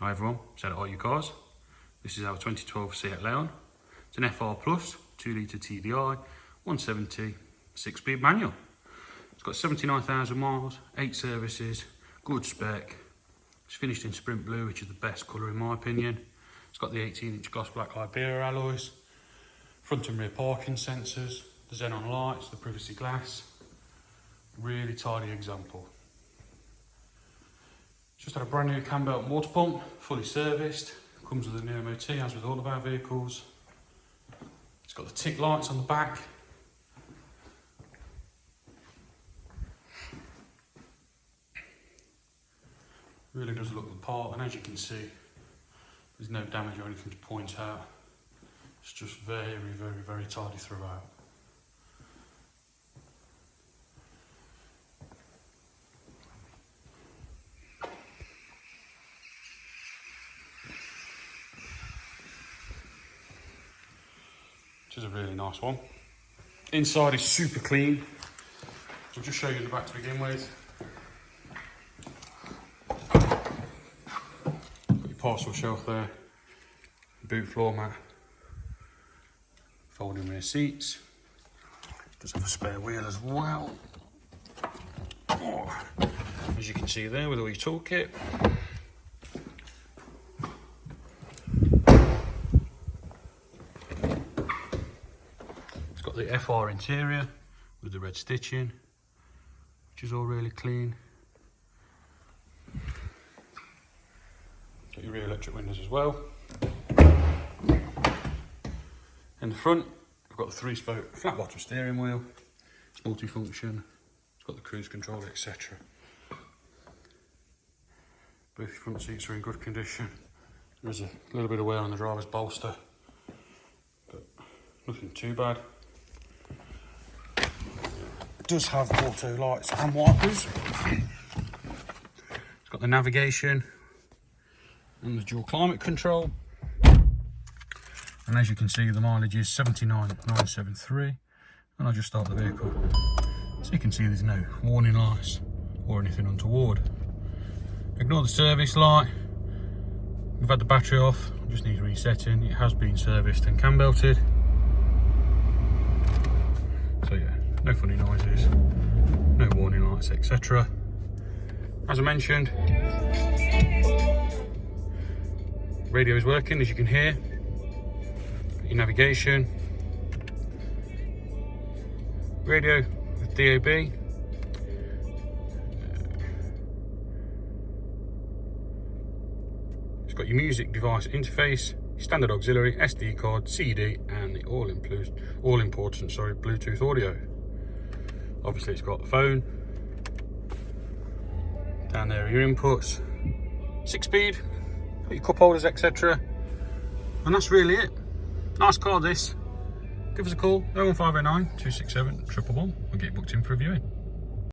Hi everyone, Said All Your Cars. This is our 2012 Seat Leon. It's an FR Plus, 2 litre TDI, 170, 6-speed manual. It's got 79,000 miles, 8 services, good spec. It's finished in sprint blue, which is the best colour in my opinion. It's got the 18-inch gloss black Iberia alloys, front and rear parking sensors, the xenon lights, the privacy glass. Really tidy example. Just had a brand new cam belt and water pump, fully serviced. Comes with a new MOT, as with all of our vehicles. It's got the tick lights on the back. Really does look the part, and as you can see, there's no damage or anything to point out. It's just very, very, very tidy throughout. Which is a really nice one. Inside is super clean. I'll just show you the back to begin with. Got your parcel shelf there, boot floor mat, folding rear seats. Does have a spare wheel as well. Oh, as you can see there with all your toolkit. Got the FR interior with the red stitching, which is all really clean. Got your rear electric windows as well. In the front, we've got the 3-spoke flat bottom steering wheel. It's multifunction. It's got the cruise control, etc. Both front seats are in good condition. There's a little bit of wear on the driver's bolster, but nothing too bad. Does have auto lights and wipers. It's got the navigation and the dual climate control. And as you can see, the mileage is 79,973. And I'll just start the vehicle. So you can see there's no warning lights or anything untoward. Ignore the service light. We've had the battery off, just needs resetting. It has been serviced and cam belted. So yeah. No funny noises, no warning lights, etc. As I mentioned, radio is working, as you can hear. Your navigation, radio with DAB. It's got your music device interface, standard auxiliary, SD card, CD, and the all-important Bluetooth audio. Obviously it's got the phone, down there are your inputs, 6-speed, got your cup holders, etc. And that's really it. Nice car this. Give us a call, 01509 267 111. We'll get you booked in for a viewing.